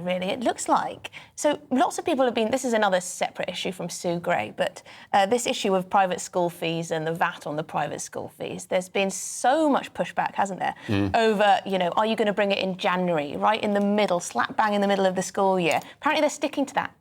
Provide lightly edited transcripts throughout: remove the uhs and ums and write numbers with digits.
really, it looks like. So lots of people have been, this is another separate issue from Sue Gray, but this issue of private school fees and the VAT on the private school fees, there's been so much pushback, hasn't there, over, are you going to bring it in January, right in the middle, slap bang in the middle of the school year? Apparently they're sticking to that.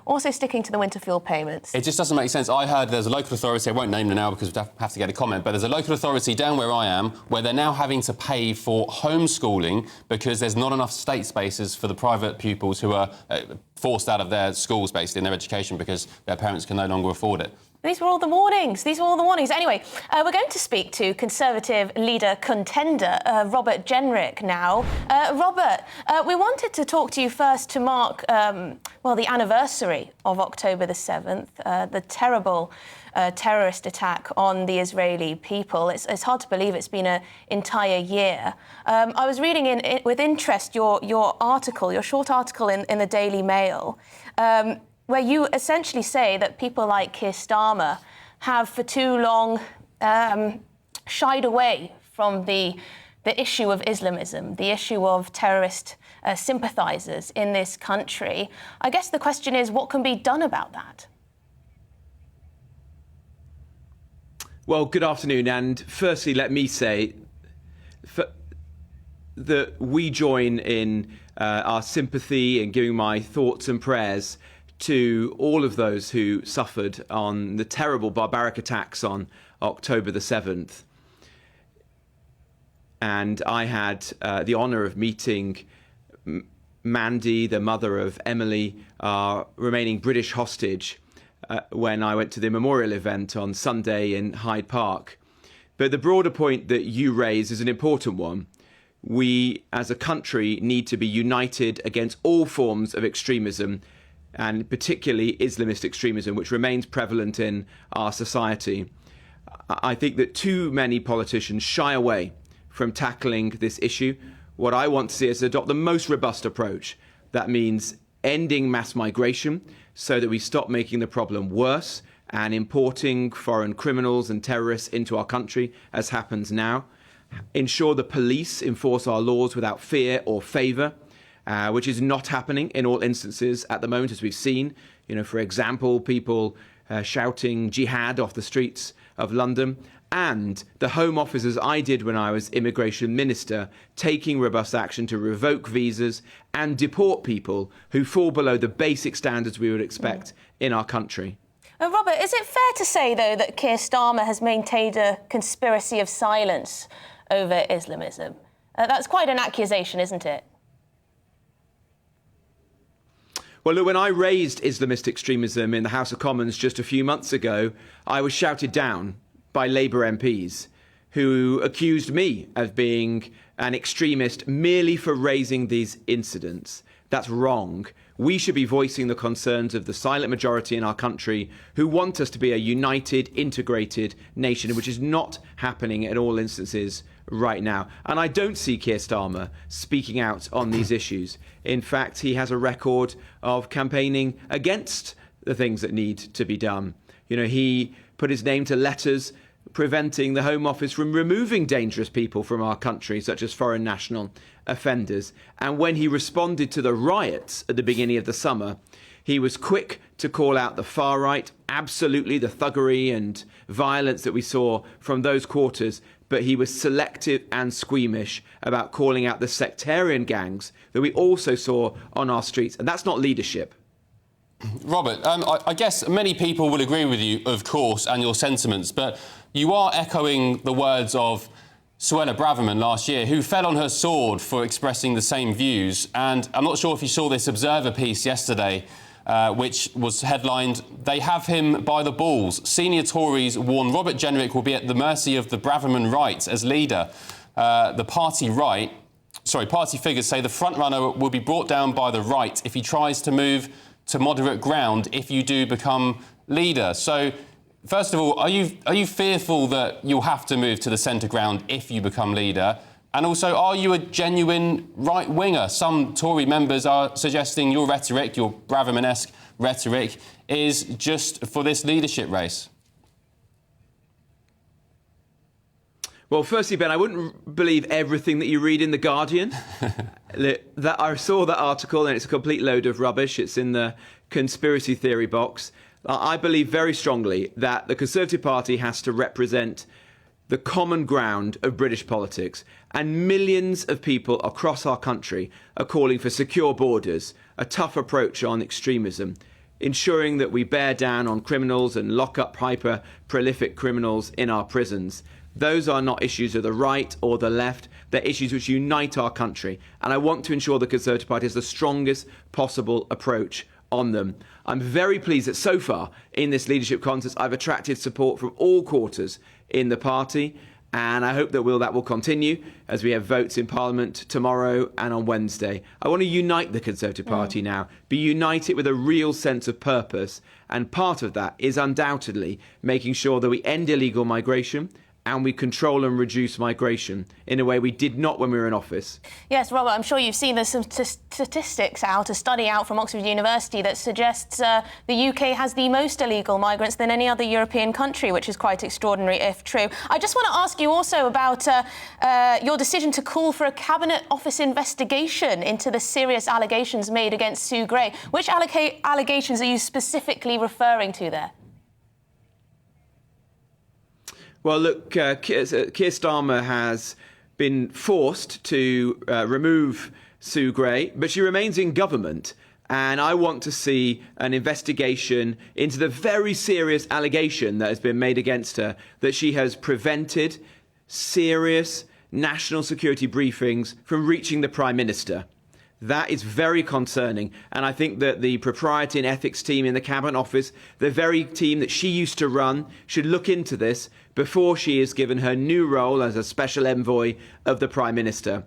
Also sticking to the winter fuel payments. It just doesn't make sense. I heard there's a local authority, I won't name them now because we'd have to get a comment, but there's a local authority down where I am where they're now having to pay for homeschooling because there's not enough state spaces for the private pupils who are forced out of their schools, basically, in their education because their parents can no longer afford it. These were all the warnings. Anyway, we're going to speak to Conservative leader contender Robert Jenrick now. Robert, we wanted to talk to you first to mark, the anniversary of October the 7th, the terrible terrorist attack on the Israeli people. It's hard to believe it's been an entire year. I was reading with interest your short article in the Daily Mail, where you essentially say that people like Keir Starmer have for too long shied away from the issue of Islamism, the issue of terrorist sympathisers in this country. I guess the question is, what can be done about that? Well, good afternoon. And firstly, let me say that we join in our sympathy and giving my thoughts and prayers to all of those who suffered on the terrible barbaric attacks on October the 7th. And I had the honour of meeting Mandy, the mother of Emily, our remaining British hostage, when I went to the memorial event on Sunday in Hyde Park. But the broader point that you raise is an important one. We, as a country, need to be united against all forms of extremism, and particularly Islamist extremism, which remains prevalent in our society. I think that too many politicians shy away from tackling this issue. What I want to see is adopt the most robust approach. That means ending mass migration so that we stop making the problem worse and importing foreign criminals and terrorists into our country, as happens now. Ensure the police enforce our laws without fear or favour, which is not happening in all instances at the moment, as we've seen. For example, people shouting jihad off the streets of London, and the Home Office, as I did when I was Immigration Minister, taking robust action to revoke visas and deport people who fall below the basic standards we would expect in our country. Robert, is it fair to say, though, that Keir Starmer has maintained a conspiracy of silence over Islamism? That's quite an accusation, isn't it? Well, look, when I raised Islamist extremism in the House of Commons just a few months ago, I was shouted down by Labour MPs who accused me of being an extremist merely for raising these incidents. That's wrong. We should be voicing the concerns of the silent majority in our country who want us to be a united, integrated nation, which is not happening in all instances right now. And I don't see Keir Starmer speaking out on these issues. In fact, he has a record of campaigning against the things that need to be done. He put his name to letters preventing the Home Office from removing dangerous people from our country, such as foreign national offenders. And when he responded to the riots at the beginning of the summer, he was quick to call out the far right, absolutely the thuggery and violence that we saw from those quarters, but he was selective and squeamish about calling out the sectarian gangs that we also saw on our streets. And that's not leadership. Robert, I guess many people will agree with you, of course, and your sentiments, but you are echoing the words of Suella Braverman last year, who fell on her sword for expressing the same views. And I'm not sure if you saw this Observer piece yesterday, which was headlined, "They have him by the balls. Senior Tories warn Robert Jenrick will be at the mercy of the Braverman right as leader." Party figures say the frontrunner will be brought down by the right if he tries to move to moderate ground if you do become leader. So, first of all, are you fearful that you'll have to move to the centre ground if you become leader? And also, are you a genuine right-winger? Some Tory members are suggesting your rhetoric, your Braverman-esque rhetoric, is just for this leadership race. Well, firstly, Ben, I wouldn't believe everything that you read in The Guardian. I saw that article and it's a complete load of rubbish. It's in the conspiracy theory box. I believe very strongly that the Conservative Party has to represent the common ground of British politics. And millions of people across our country are calling for secure borders, a tough approach on extremism, ensuring that we bear down on criminals and lock up hyper-prolific criminals in our prisons. Those are not issues of the right or the left. They're issues which unite our country. And I want to ensure the Conservative Party has the strongest possible approach on them. I'm very pleased that so far in this leadership contest I've attracted support from all quarters in the party, and I hope that will continue as we have votes in Parliament tomorrow and on Wednesday. I want to unite the Conservative Party now, but unite it with a real sense of purpose, and part of that is undoubtedly making sure that we end illegal migration and we control and reduce migration in a way we did not when we were in office. Yes, Robert, I'm sure you've seen there's some statistics out, a study out from Oxford University that suggests the UK has the most illegal migrants than any other European country, which is quite extraordinary if true. I just want to ask you also about your decision to call for a Cabinet Office investigation into the serious allegations made against Sue Gray. Which allegations are you specifically referring to there? Well, look, Keir Starmer has been forced to remove Sue Gray, but she remains in government. And I want to see an investigation into the very serious allegation that has been made against her, that she has prevented serious national security briefings from reaching the Prime Minister. That is very concerning, and I think that the propriety and ethics team in the Cabinet Office, the very team that she used to run, should look into this before she is given her new role as a special envoy of the Prime Minister.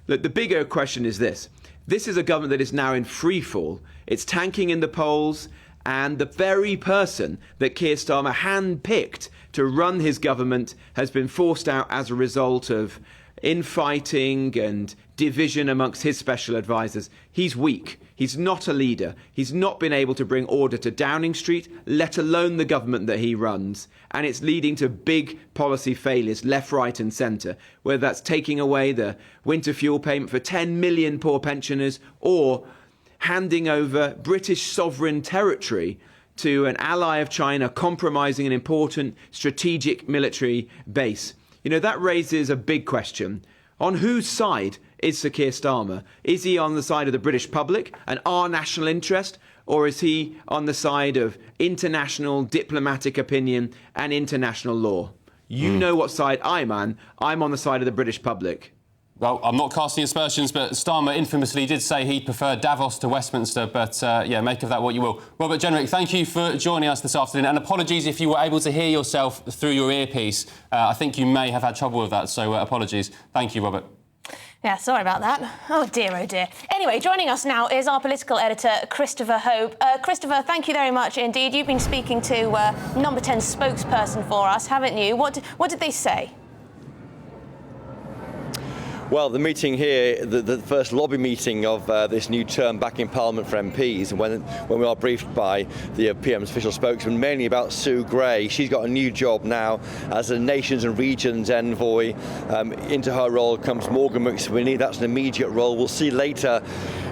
Look, the bigger question is this. This is a government that is now in free fall. It's tanking in the polls, and the very person that Keir Starmer handpicked to run his government has been forced out as a result of infighting and division amongst his special advisers. He's weak. He's not a leader. He's not been able to bring order to Downing Street, let alone the government that he runs. And it's leading to big policy failures, left, right and centre, whether that's taking away the winter fuel payment for 10 million poor pensioners or handing over British sovereign territory to an ally of China, compromising an important strategic military base. You know, that raises a big question. On whose side is Sir Keir Starmer? Is he on the side of the British public and our national interest, or is he on the side of international diplomatic opinion and international law? You know what side I'm on. I'm on the side of the British public. Well, I'm not casting aspersions, but Starmer infamously did say he'd prefer Davos to Westminster, but yeah, make of that what you will. Robert Jenrick, thank you for joining us this afternoon, and apologies if you were able to hear yourself through your earpiece. I think you may have had trouble with that, so apologies. Thank you, Robert. Yeah, sorry about that. Oh dear, oh dear. Anyway, joining us now is our political editor, Christopher Hope. Christopher, thank you very much indeed. You've been speaking to Number 10 spokesperson for us, haven't you? What did they say? Well, the meeting here, the first lobby meeting of this new term back in Parliament for MPs, and when we are briefed by the PM's official spokesman, mainly about Sue Gray. She's got a new job now as a Nations and Regions envoy. Into her role comes Morgan McSweeney. That's an immediate role. We'll see later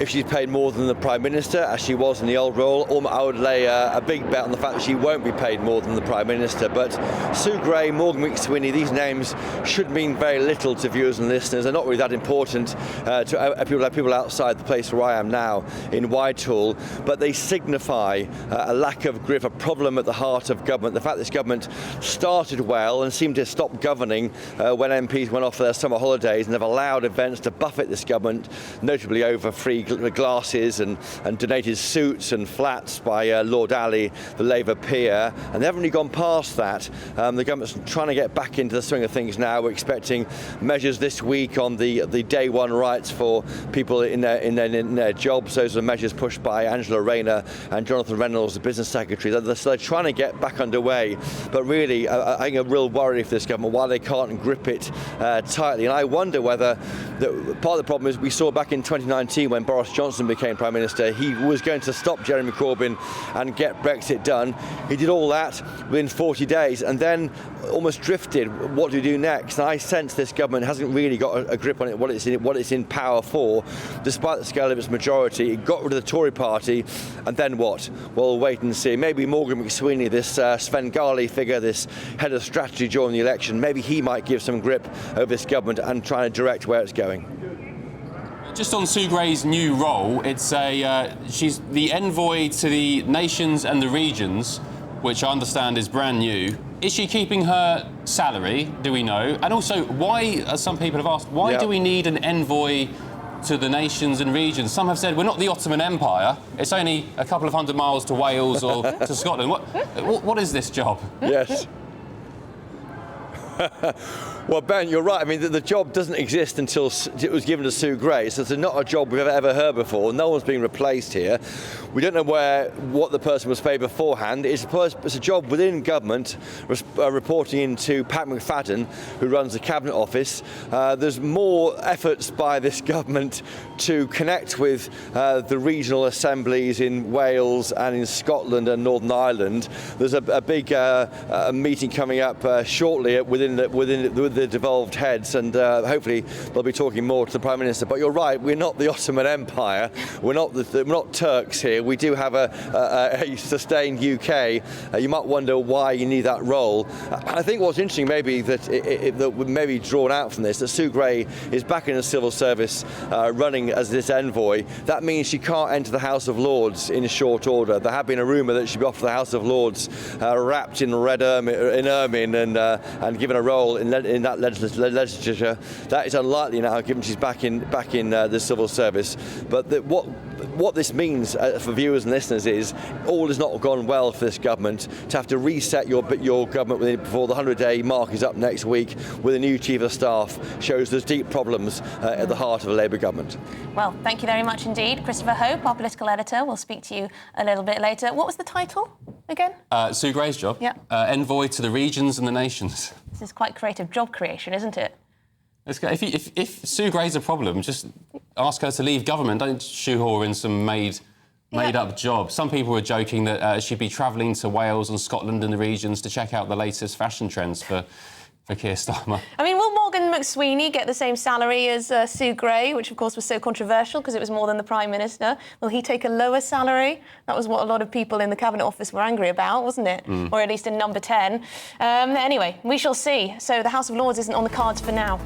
if she's paid more than the Prime Minister, as she was in the old role, or I would lay a big bet on the fact that she won't be paid more than the Prime Minister. But Sue Gray, Morgan McSweeney, these names should mean very little to viewers and listeners. They're not really that important to people outside the place where I am now in Whitehall, but they signify a lack of grit, a problem at the heart of government. The fact this government started well and seemed to stop governing when MPs went off for their summer holidays, and have allowed events to buffet this government, notably over free glasses and donated suits and flats by Lord Ali, the Labour peer, and they haven't really gone past that. The government's trying to get back into the swing of things now. We're expecting measures this week on the day one rights for people in their jobs. Those are measures pushed by Angela Rayner and Jonathan Reynolds, the business secretary. So they're trying to get back underway, but really I think a real worry for this government why they can't grip it tightly. And I wonder whether part of the problem is we saw back in 2019 when Boris Boris Johnson became Prime Minister, he was going to stop Jeremy Corbyn and get Brexit done. He did all that within 40 days and then almost drifted. What do we do next? And I sense this government hasn't really got a grip on it, what it's in power for, despite the scale of its majority. It got rid of the Tory party, and then what? Well, we'll wait and see. Maybe Morgan McSweeney, this Svengali figure, this head of strategy during the election, maybe he might give some grip over this government and try to direct where it's going. Just on Sue Gray's new role, it's she's the envoy to the nations and the regions, which I understand is brand new. Is she keeping her salary, do we know? And also, why, as some people have asked, why do we need an envoy to the nations and regions? Some have said we're not the Ottoman Empire. It's only a couple of 100 miles to Wales or to Scotland. What is this job? Yes. Well, Ben, you're right. I mean, the job doesn't exist until it was given to Sue Gray, so it's not a job we've ever heard before. No one's being replaced here. We don't know what the person was paid beforehand. It's a job within government, reporting into Pat McFadden, who runs the Cabinet Office. There's more efforts by this government to connect with the regional assemblies in Wales and in Scotland and Northern Ireland. There's a big meeting coming up shortly with the devolved heads, and hopefully they'll be talking more to the Prime Minister. But you're right, we're not the Ottoman Empire. We're not Turks here. We do have a sustained UK. You might wonder why you need that role. I think what's interesting, maybe that maybe drawn out from this, that Sue Gray is back in the civil service, running as this envoy. That means she can't enter the House of Lords in short order. There had been a rumour that she'd be off to the House of Lords, wrapped in red ermine and given a role in that legislature. That is unlikely now, given she's back in the civil service. But what this means for viewers and listeners is all has not gone well for this government. To have to reset your government before the 100-day mark is up next week with a new chief of staff shows there's deep problems at the heart of a Labour government. Well, thank you very much indeed. Christopher Hope, our political editor, will speak to you a little bit later. What was the title again? Sue Gray's job? Yeah. Envoy to the regions and the nations. This is quite creative job creation, isn't it? If Sue Gray's a problem, just ask her to leave government. Don't shoehorn in some made-up job. Some people were joking that she'd be travelling to Wales and Scotland and the regions to check out the latest fashion trends for Keir Starmer. I mean, will Morgan McSweeney get the same salary as Sue Gray, which of course was so controversial because it was more than the Prime Minister? Will he take a lower salary? That was what a lot of people in the Cabinet Office were angry about, wasn't it? Or at least in number 10. Anyway, we shall see. So the House of Lords isn't on the cards for now.